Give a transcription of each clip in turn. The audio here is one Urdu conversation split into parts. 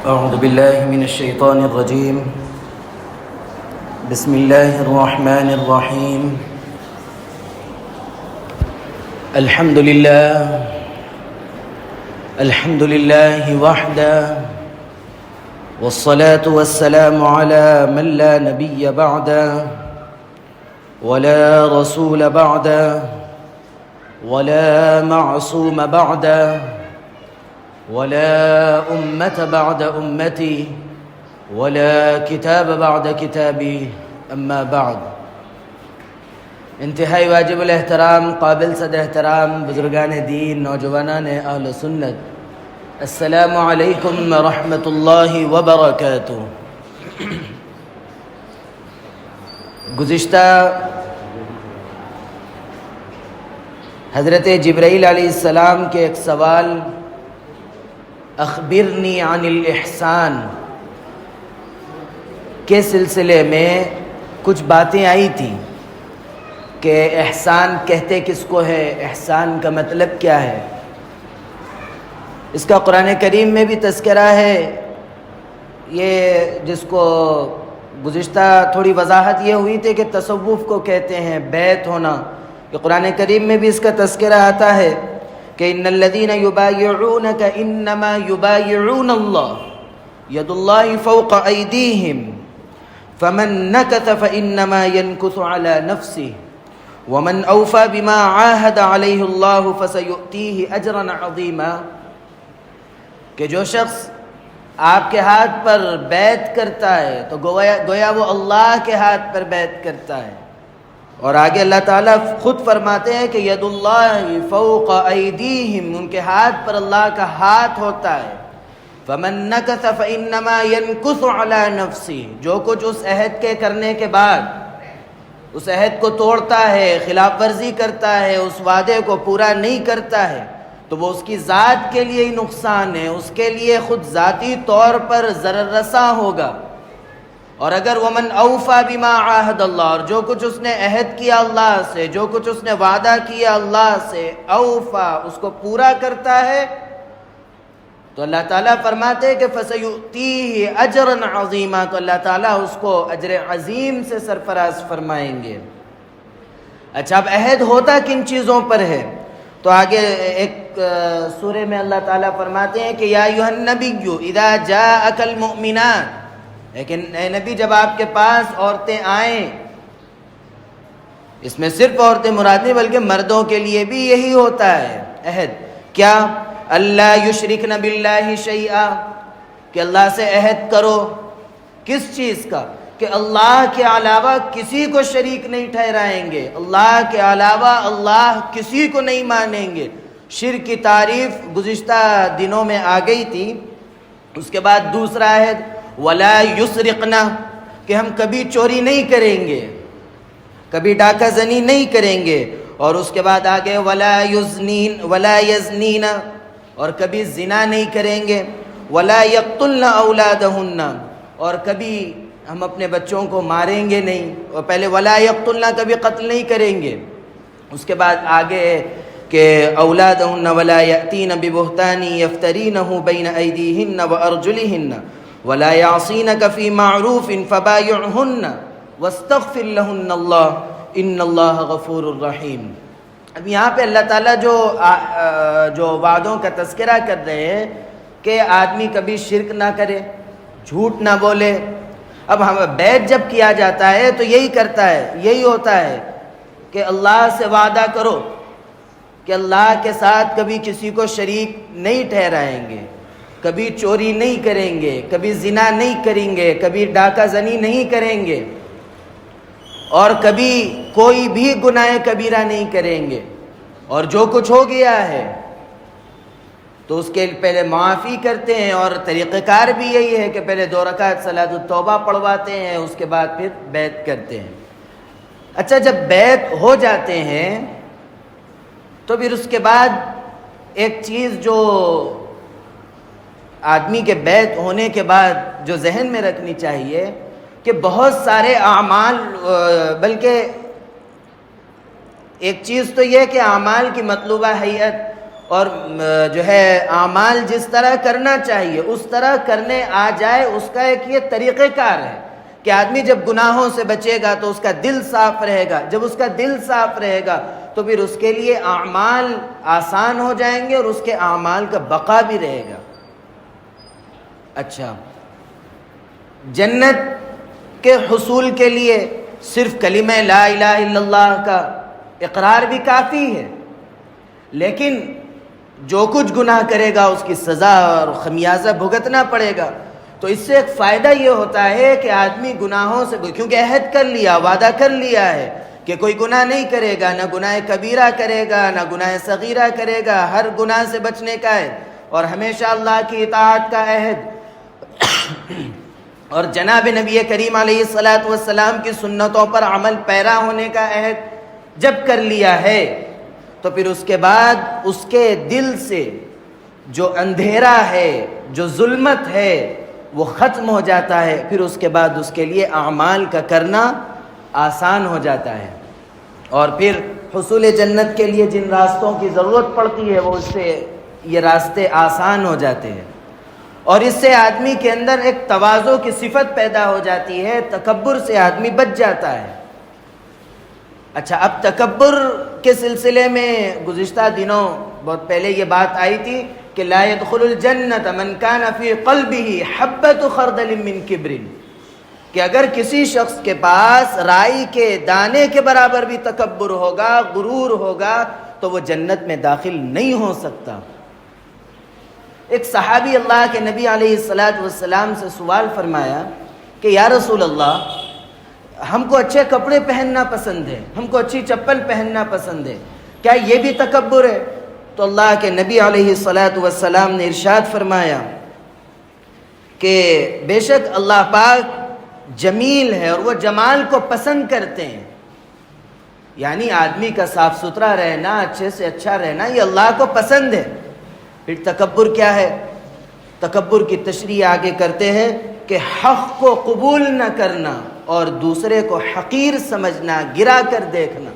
أعوذ بالله من الشيطان الرجيم. بسم الله الرحمن الرحيم. الحمد لله وحده، والصلاة والسلام على من لا نبي بعده ولا رسول بعده ولا معصوم بعده ولا أمة بعد أمتي ولا کتاب بعد کتابی اما بعد. انتہائی واجب الاحترام، قابل صد احترام بزرگان دین، نوجوانان اہل سنت، السلام علیکم ورحمۃ اللہ وبرکاتہ. گزشتہ حضرت جبرائیل علیہ السلام کے ایک سوال اخبرنی عن الاحسان کے سلسلے میں کچھ باتیں آئی تھیں کہ احسان کہتے کس کو ہے، احسان کا مطلب کیا ہے. اس کا قرآن کریم میں بھی تذکرہ ہے. یہ جس کو گزشتہ تھوڑی وضاحت یہ ہوئی تھی کہ تصوف کو کہتے ہیں بیعت ہونا، کہ قرآن کریم میں بھی اس کا تذکرہ آتا ہے کہ ان الذین یبایعونک انما یبایعون اللہ ید اللہ فوق ایدیہم فمن نکث فانما ینکث علی نفسہ ومن اوفی بما عاہد علیہ اللہ فسیؤتیہ اجرا عظیما. کہ جو شخص آپ کے ہاتھ پر بیعت کرتا ہے تو گویا وہ اللہ کے ہاتھ پر بیعت کرتا ہے. اور آگے اللہ تعالیٰ خود فرماتے ہیں کہ ید اللہ فوق ایدیہم، ان کے ہاتھ پر اللہ کا ہاتھ ہوتا ہے. فمن نکث فانما ینکث علی نفسہ، جو کچھ اس عہد کے کرنے کے بعد اس عہد کو توڑتا ہے، خلاف ورزی کرتا ہے، اس وعدے کو پورا نہیں کرتا ہے، تو وہ اس کی ذات کے لیے ہی نقصان ہے، اس کے لیے خود ذاتی طور پر ضرر رساں ہوگا. اور اگر ومن اوفی بما عاہد اللہ، اور جو کچھ اس نے عہد کیا اللہ سے، جو کچھ اس نے وعدہ کیا اللہ سے، اوفا اس کو پورا کرتا ہے، تو اللہ تعالیٰ فرماتے ہیں کہ فسیؤتیہ اجرا عظیما، تو اللہ تعالیٰ اس کو اجر عظیم سے سرفراز فرمائیں گے. اچھا، اب عہد ہوتا کن چیزوں پر ہے؟ تو آگے ایک سورہ میں اللہ تعالیٰ فرماتے ہیں کہ یا ایھا النبی اذا جاءک المؤمنات، لیکن اے نبی جب آپ کے پاس عورتیں آئیں، اس میں صرف عورتیں مراد نہیں بلکہ مردوں کے لیے بھی یہی ہوتا ہے عہد. کیا؟ اللہ یشرکن باللہ شیئا، کہ اللہ سے عہد کرو. کس چیز کا؟ کہ اللہ کے علاوہ کسی کو شریک نہیں ٹھہرائیں گے، اللہ کے علاوہ اللہ کسی کو نہیں مانیں گے. شرک کی تعریف گزشتہ دنوں میں آ گئی تھی. اس کے بعد دوسرا عہد ولا یسرقنا، کہ ہم کبھی چوری نہیں کریں گے، کبھی ڈاکہ زنی نہیں کریں گے. اور اس کے بعد آگے ولا یزنین، اور کبھی زنا نہیں کریں گے. ولا یقتلن اولادہن، اور کبھی ہم اپنے بچوں کو ماریں گے نہیں. اور پہلے ولا یقتلن، کبھی قتل نہیں کریں گے. اس کے بعد آگے کہ اولادہن ولا یأتین ببہتان یفترینہ بین ایدیہن وارجلہن ولا یعصینک فی معروف فبایعہن واستغفر لہن اللہ ان اللہ غفور الرحیم. اب یہاں پہ اللہ تعالیٰ جو وعدوں کا تذکرہ کر رہے ہیں کہ آدمی کبھی شرک نہ کرے، جھوٹ نہ بولے. اب ہم بیعت جب کیا جاتا ہے تو یہی ہوتا ہے کہ اللہ سے وعدہ کرو کہ اللہ کے ساتھ کبھی کسی کو شریک نہیں ٹھہرائیں گے، کبھی چوری نہیں کریں گے، کبھی زنا نہیں کریں گے، کبھی ڈاکہ زنی نہیں کریں گے، اور کبھی کوئی بھی گناہ کبیرہ نہیں کریں گے. اور جو کچھ ہو گیا ہے تو اس کے پہلے معافی کرتے ہیں. اور طریقہ کار بھی یہی ہے کہ پہلے 2 رکعت صلاۃ التوبہ پڑھواتے ہیں، اس کے بعد پھر بیعت کرتے ہیں. اچھا، جب بیعت ہو جاتے ہیں تو پھر اس کے بعد ایک چیز جو آدمی کے بیعت ہونے کے بعد جو ذہن میں رکھنی چاہیے کہ بہت سارے اعمال، بلکہ ایک چیز تو یہ کہ اعمال کی مطلوبہ ہیئت اور جو ہے اعمال جس طرح کرنا چاہیے اس طرح کرنے آ جائے، اس کا ایک یہ طریقہ کار ہے کہ آدمی جب گناہوں سے بچے گا تو اس کا دل صاف رہے گا، جب اس کا دل صاف رہے گا تو پھر اس کے لیے اعمال آسان ہو جائیں گے اور اس کے اعمال کا بقا بھی رہے گا۔ اچھا، جنت کے حصول کے لیے صرف کلمہ لا الہ الا اللہ کا اقرار بھی کافی ہے، لیکن جو کچھ گناہ کرے گا اس کی سزا اور خمیازہ بھگتنا پڑے گا۔ تو اس سے ایک فائدہ یہ ہوتا ہے کہ آدمی گناہوں سے، کیونکہ عہد کر لیا، وعدہ کر لیا ہے کہ کوئی گناہ نہیں کرے گا، نہ گناہ کبیرہ کرے گا نہ گناہ صغیرہ کرے گا، ہر گناہ سے بچنے کا ہے اور ہمیشہ اللہ کی اطاعت کا عہد اور جناب نبی کریم علیہ الصلاۃ والسلام کی سنتوں پر عمل پیرا ہونے کا عہد جب کر لیا ہے تو پھر اس کے بعد اس کے دل سے جو اندھیرا ہے، جو ظلمت ہے، وہ ختم ہو جاتا ہے۔ پھر اس کے بعد اس کے لیے اعمال کا کرنا آسان ہو جاتا ہے، اور پھر حصول جنت کے لیے جن راستوں کی ضرورت پڑتی ہے وہ اس سے یہ راستے آسان ہو جاتے ہیں، اور اس سے آدمی کے اندر ایک تواضع کی صفت پیدا ہو جاتی ہے، تکبر سے آدمی بچ جاتا ہے۔ اچھا، اب تکبر کے سلسلے میں گزشتہ دنوں بہت پہلے یہ بات آئی تھی کہ لا يدخل الجنت من كان في قلبه حبة خردل من کبر، کہ اگر کسی شخص کے پاس رائی کے دانے کے برابر بھی تکبر ہوگا، غرور ہوگا، تو وہ جنت میں داخل نہیں ہو سکتا۔ ایک صحابی اللہ کے نبی علیہ السلام سے سوال فرمایا کہ یا رسول اللہ، ہم کو اچھے کپڑے پہننا پسند ہے، ہم کو اچھی چپل پہننا پسند ہے، کیا یہ بھی تکبر ہے؟ تو اللہ کے نبی علیہ السلام نے ارشاد فرمایا کہ بے شک اللہ پاک جمیل ہے اور وہ جمال کو پسند کرتے ہیں، یعنی آدمی کا صاف ستھرا رہنا، اچھے سے اچھا رہنا، یہ اللہ کو پسند ہے۔ پھر تکبر کیا ہے؟ تکبر کی تشریح آگے کرتے ہیں کہ حق کو قبول نہ کرنا اور دوسرے کو حقیر سمجھنا، گرا کر دیکھنا۔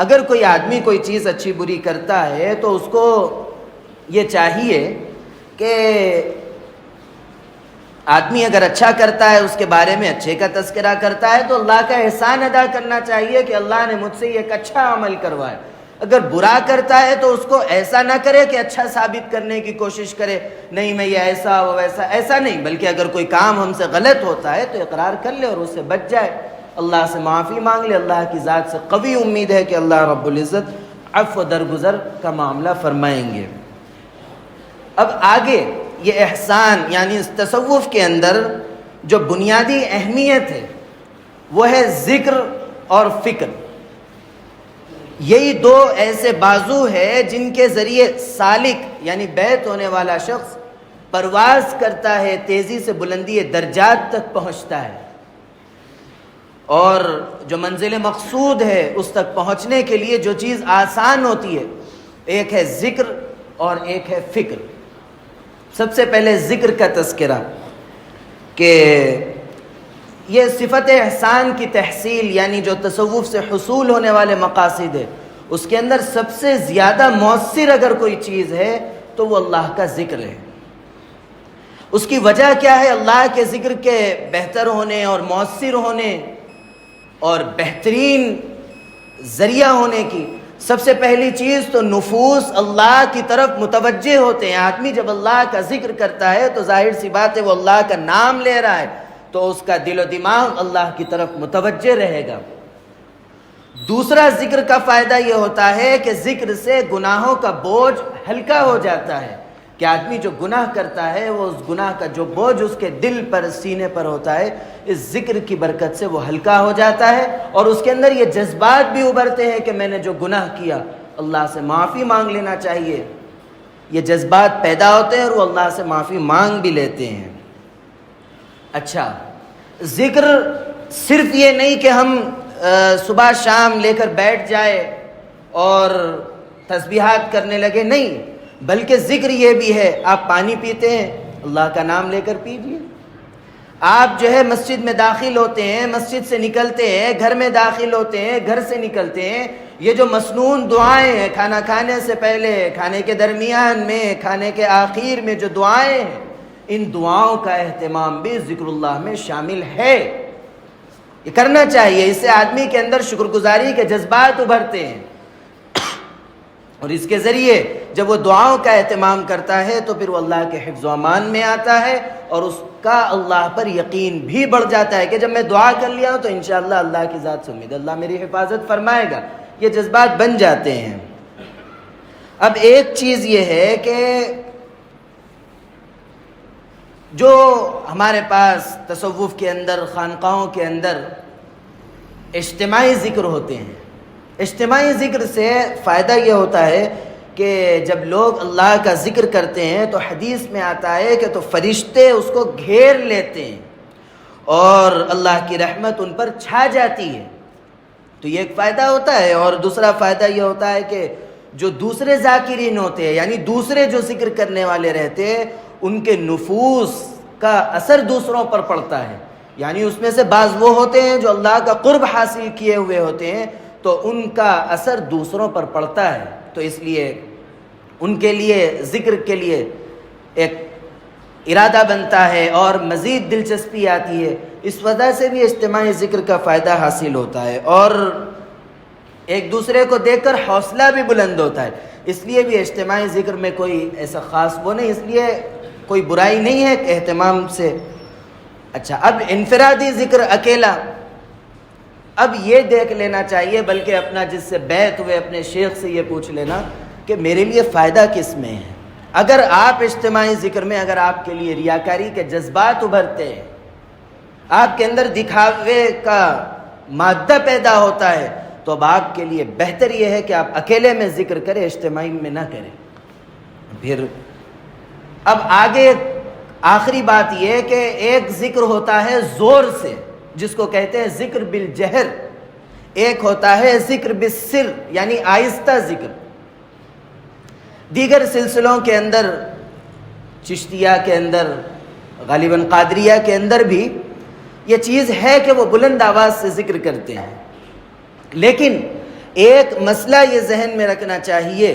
اگر کوئی آدمی کوئی چیز اچھی بری کرتا ہے تو اس کو یہ چاہیے کہ آدمی اگر اچھا کرتا ہے اس کے بارے میں اچھے کا تذکرہ کرتا ہے تو اللہ کا احسان ادا کرنا چاہیے کہ اللہ نے مجھ سے یہ ایک اچھا عمل کروایا۔ اگر برا کرتا ہے تو اس کو ایسا نہ کرے کہ اچھا ثابت کرنے کی کوشش کرے، نہیں میں یہ ایسا وہ ویسا، ایسا نہیں، بلکہ اگر کوئی کام ہم سے غلط ہوتا ہے تو اقرار کر لے اور اس سے بچ جائے، اللہ سے معافی مانگ لے۔ اللہ کی ذات سے قوی امید ہے کہ اللہ رب العزت عفو درگزر کا معاملہ فرمائیں گے۔ اب آگے یہ احسان، یعنی اس تصوف کے اندر جو بنیادی اہمیت ہے وہ ہے ذکر اور فکر۔ یہی دو ایسے بازو ہے جن کے ذریعے سالک یعنی بیعت ہونے والا شخص پرواز کرتا ہے، تیزی سے بلندی درجات تک پہنچتا ہے، اور جو منزل مقصود ہے اس تک پہنچنے کے لیے جو چیز آسان ہوتی ہے، ایک ہے ذکر اور ایک ہے فکر۔ سب سے پہلے ذکر کا تذکرہ کہ یہ صفت احسان کی تحصیل، یعنی جو تصوف سے حصول ہونے والے مقاصد ہے، اس کے اندر سب سے زیادہ مؤثر اگر کوئی چیز ہے تو وہ اللہ کا ذکر ہے۔ اس کی وجہ کیا ہے؟ اللہ کے ذکر کے بہتر ہونے اور مؤثر ہونے اور بہترین ذریعہ ہونے کی سب سے پہلی چیز تو نفوس اللہ کی طرف متوجہ ہوتے ہیں۔ آدمی جب اللہ کا ذکر کرتا ہے تو ظاہر سی بات ہے وہ اللہ کا نام لے رہا ہے، تو اس کا دل و دماغ اللہ کی طرف متوجہ رہے گا۔ دوسرا ذکر کا فائدہ یہ ہوتا ہے کہ ذکر سے گناہوں کا بوجھ ہلکا ہو جاتا ہے، کہ آدمی جو گناہ کرتا ہے وہ اس گناہ کا جو بوجھ اس کے دل پر، سینے پر ہوتا ہے، اس ذکر کی برکت سے وہ ہلکا ہو جاتا ہے، اور اس کے اندر یہ جذبات بھی ابھرتے ہیں کہ میں نے جو گناہ کیا اللہ سے معافی مانگ لینا چاہیے۔ یہ جذبات پیدا ہوتے ہیں اور وہ اللہ سے معافی مانگ بھی لیتے ہیں۔ اچھا، ذکر صرف یہ نہیں کہ ہم صبح شام لے کر بیٹھ جائے اور تسبیحات کرنے لگے، نہیں، بلکہ ذکر یہ بھی ہے، آپ پانی پیتے ہیں اللہ کا نام لے کر پیجئے، آپ جو ہے مسجد میں داخل ہوتے ہیں، مسجد سے نکلتے ہیں، گھر میں داخل ہوتے ہیں، گھر سے نکلتے ہیں، یہ جو مسنون دعائیں ہیں، کھانا کھانے سے پہلے، کھانے کے درمیان میں، کھانے کے آخر میں جو دعائیں ہیں، ان دعاؤں کا اہتمام بھی ذکر اللہ میں شامل ہے۔ یہ کرنا چاہیے، اس سے آدمی کے اندر شکر گزاری کے جذبات ابھرتے ہیں، اور اس کے ذریعے جب وہ دعاؤں کا اہتمام کرتا ہے تو پھر وہ اللہ کے حفظ و امان میں آتا ہے، اور اس کا اللہ پر یقین بھی بڑھ جاتا ہے کہ جب میں دعا کر لیا ہوں تو انشاءاللہ اللہ کی ذات سے امید ہے، اللہ میری حفاظت فرمائے گا۔ یہ جذبات بن جاتے ہیں۔ اب ایک چیز یہ ہے کہ جو ہمارے پاس تصوف کے اندر، خانقاہوں کے اندر اجتماعی ذکر ہوتے ہیں، اجتماعی ذکر سے فائدہ یہ ہوتا ہے کہ جب لوگ اللہ کا ذکر کرتے ہیں تو حدیث میں آتا ہے کہ تو فرشتے اس کو گھیر لیتے ہیں اور اللہ کی رحمت ان پر چھا جاتی ہے، تو یہ ایک فائدہ ہوتا ہے۔ اور دوسرا فائدہ یہ ہوتا ہے کہ جو دوسرے ذاکرین ہوتے ہیں، یعنی دوسرے جو ذکر کرنے والے رہتے ہیں، ان کے نفوس کا اثر دوسروں پر پڑتا ہے، یعنی اس میں سے بعض وہ ہوتے ہیں جو اللہ کا قرب حاصل کیے ہوئے ہوتے ہیں، تو ان کا اثر دوسروں پر پڑتا ہے، تو اس لیے ان کے لیے ذکر کے لیے ایک ارادہ بنتا ہے اور مزید دلچسپی آتی ہے۔ اس وجہ سے بھی اجتماعی ذکر کا فائدہ حاصل ہوتا ہے، اور ایک دوسرے کو دیکھ کر حوصلہ بھی بلند ہوتا ہے، اس لیے بھی اجتماعی ذکر میں کوئی ایسا خاص وہ نہیں، اس لیے کوئی برائی نہیں ہے اہتمام سے۔ اچھا، اب انفرادی ذکر اکیلا، اب یہ دیکھ لینا چاہیے، بلکہ اپنا جس سے بیعت ہوئے اپنے شیخ سے یہ پوچھ لینا کہ میرے لیے فائدہ کس میں ہے۔ اگر آپ اجتماعی ذکر میں اگر آپ کے لیے ریاکاری کے جذبات ابھرتے ہیں، آپ کے اندر دکھاوے کا مادہ پیدا ہوتا ہے، تو اب آپ کے لیے بہتر یہ ہے کہ آپ اکیلے میں ذکر کریں، اجتماعی میں نہ کریں۔ پھر اب آگے آخری بات یہ کہ ایک ذکر ہوتا ہے زور سے، جس کو کہتے ہیں ذکر بالجہر، ایک ہوتا ہے ذکر بالسر، یعنی آہستہ ذکر۔ دیگر سلسلوں کے اندر، چشتیہ کے اندر، غالباً قادریہ کے اندر بھی یہ چیز ہے کہ وہ بلند آواز سے ذکر کرتے ہیں، لیکن ایک مسئلہ یہ ذہن میں رکھنا چاہیے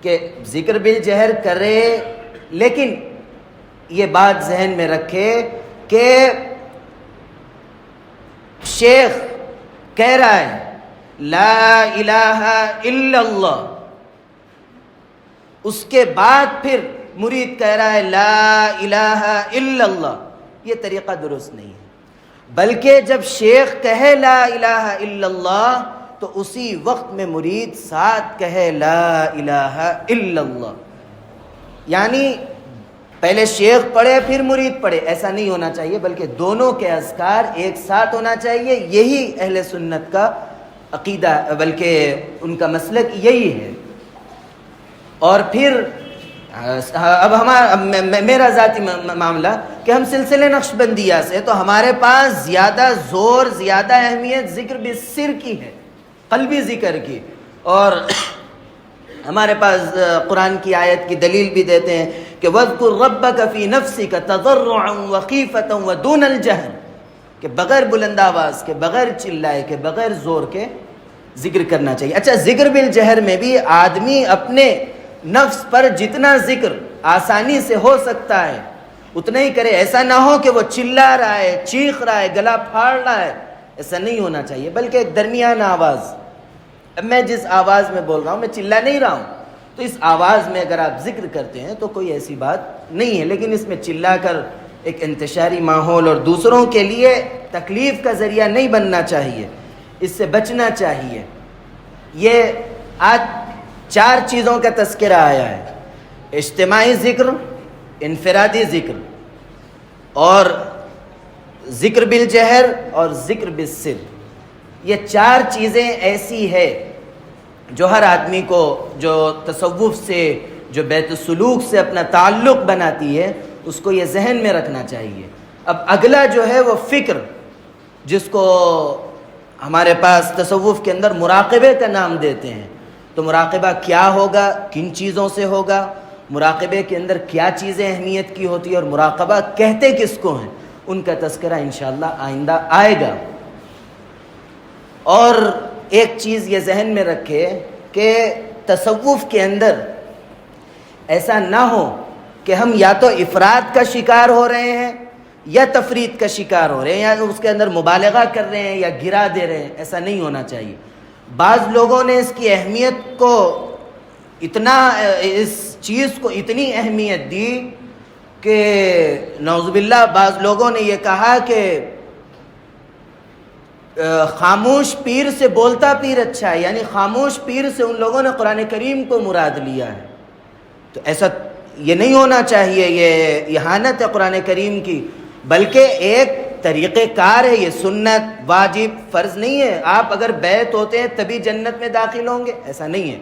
کہ ذکر بالجہر کرے، لیکن یہ بات ذہن میں رکھے کہ شیخ کہہ رہا ہے لا الہ الا اللہ، اس کے بعد پھر مرید کہہ رہا ہے لا الہ الا اللہ، یہ طریقہ درست نہیں ہے، بلکہ جب شیخ کہے لا الہ الا اللہ تو اسی وقت میں مرید ساتھ کہے لا الہ الا اللہ، یعنی پہلے شیخ پڑھے پھر مرید پڑھے، ایسا نہیں ہونا چاہیے، بلکہ دونوں کے اذکار ایک ساتھ ہونا چاہیے۔ یہی اہل سنت کا عقیدہ، بلکہ ان کا مسلک یہی ہے۔ اور پھر اب میرا ذاتی معاملہ کہ ہم سلسلے نقشبندیہ سے، تو ہمارے پاس زیادہ زور، زیادہ اہمیت ذکر بالسر کی ہے، قلبی ذکر کی، اور ہمارے پاس قرآن کی آیت کی دلیل بھی دیتے ہیں کہ وَاذْكُرْ رَبَّكَ فِي نَفْسِكَ تَضَرُّعًا وَخِيفَةً وَدُونَ الْجَهْرِ، کہ بغیر بلند آواز کے، بغیر چلائے کے، بغیر زور کے ذکر کرنا چاہیے۔ اچھا، ذکر بالجہر میں بھی آدمی اپنے نفس پر جتنا ذکر آسانی سے ہو سکتا ہے اتنا ہی کرے، ایسا نہ ہو کہ وہ چلا رہا ہے، چیخ رہا ہے، گلا پھاڑ رہا ہے، ایسا نہیں ہونا چاہیے، بلکہ ایک درمیانہ آواز۔ اب میں جس آواز میں بول رہا ہوں، میں چلا نہیں رہا ہوں، تو اس آواز میں اگر آپ ذکر کرتے ہیں تو کوئی ایسی بات نہیں ہے، لیکن اس میں چلا کر ایک انتشاری ماحول اور دوسروں کے لیے تکلیف کا ذریعہ نہیں بننا چاہیے، اس سے بچنا چاہیے۔ یہ آج 4 چیزوں کا تذکرہ آیا ہے: اجتماعی ذکر، انفرادی ذکر، اور ذکر بالجہر، اور ذکر بالسر۔ یہ 4 چیزیں ایسی ہے جو ہر آدمی کو جو تصوف سے، جو بیت السلوک سے اپنا تعلق بناتی ہے، اس کو یہ ذہن میں رکھنا چاہیے۔ اب اگلا جو ہے وہ فکر، جس کو ہمارے پاس تصوف کے اندر مراقبے کا نام دیتے ہیں۔ تو مراقبہ کیا ہوگا، کن چیزوں سے ہوگا، مراقبے کے اندر کیا چیزیں اہمیت کی ہوتی ہے، اور مراقبہ کہتے کس کو ہیں، ان کا تذکرہ انشاءاللہ آئندہ آئے گا۔ اور ایک چیز یہ ذہن میں رکھے کہ تصوف کے اندر ایسا نہ ہو کہ ہم یا تو افراد کا شکار ہو رہے ہیں یا تفرید کا شکار ہو رہے ہیں، یا اس کے اندر مبالغہ کر رہے ہیں یا گرا دے رہے ہیں. ایسا نہیں ہونا چاہیے. بعض لوگوں نے اس کی اہمیت کو اتنا، اس چیز کو اتنی اہمیت دی کہ نعوذ باللہ بعض لوگوں نے یہ کہا کہ خاموش پیر سے بولتا پیر اچھا ہے، یعنی خاموش پیر سے ان لوگوں نے قرآن کریم کو مراد لیا ہے. تو ایسا یہ نہیں ہونا چاہیے، یہ اہانت ہے قرآن کریم کی، بلکہ ایک طریقہ کار ہے. یہ سنت، واجب، فرض نہیں ہے. آپ اگر بیعت ہوتے ہیں تبھی جنت میں داخل ہوں گے، ایسا نہیں ہے.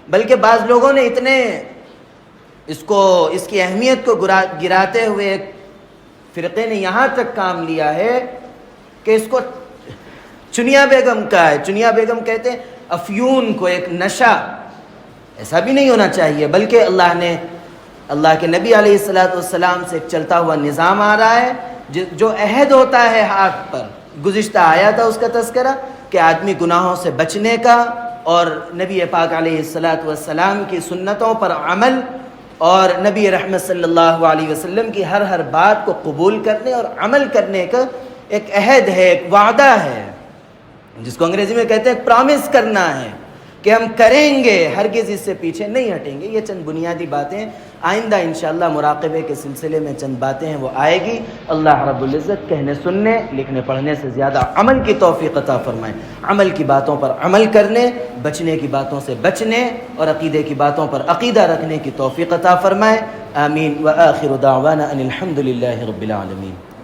بلکہ بعض لوگوں نے اتنے اس کی اہمیت کو گراتے ہوئے ایک فرقے نے یہاں تک کام لیا ہے کہ اس کو چنیا بیگم کا ہے. چنیا بیگم کہتے ہیں افیون کو، ایک نشہ. ایسا بھی نہیں ہونا چاہیے، بلکہ اللہ کے نبی علیہ السلام سے ایک چلتا ہوا نظام آ رہا ہے. جو عہد ہوتا ہے ہاتھ پر، گزشتہ آیا تھا اس کا تذکرہ کہ آدمی گناہوں سے بچنے کا اور نبی پاک علیہ السلام کی سنتوں پر عمل اور نبی رحمت صلی اللہ علیہ وسلم کی ہر بات کو قبول کرنے اور عمل کرنے کا ایک عہد ہے، ایک وعدہ ہے، جس کو انگریزی میں کہتے ہیں پرامس کرنا ہے کہ ہم کریں گے، ہرگز اس سے پیچھے نہیں ہٹیں گے. یہ چند بنیادی باتیں. آئندہ انشاءاللہ مراقبے کے سلسلے میں چند باتیں ہیں وہ آئے گی. اللہ رب العزت کہنے سننے لکھنے پڑھنے سے زیادہ عمل کی توفیق عطا فرمائے. عمل کی باتوں پر عمل کرنے، بچنے کی باتوں سے بچنے اور عقیدے کی باتوں پر عقیدہ رکھنے کی توفیق عطا فرمائے. آمین. وآخر دعوانا ان الحمد للہ رب العالمین.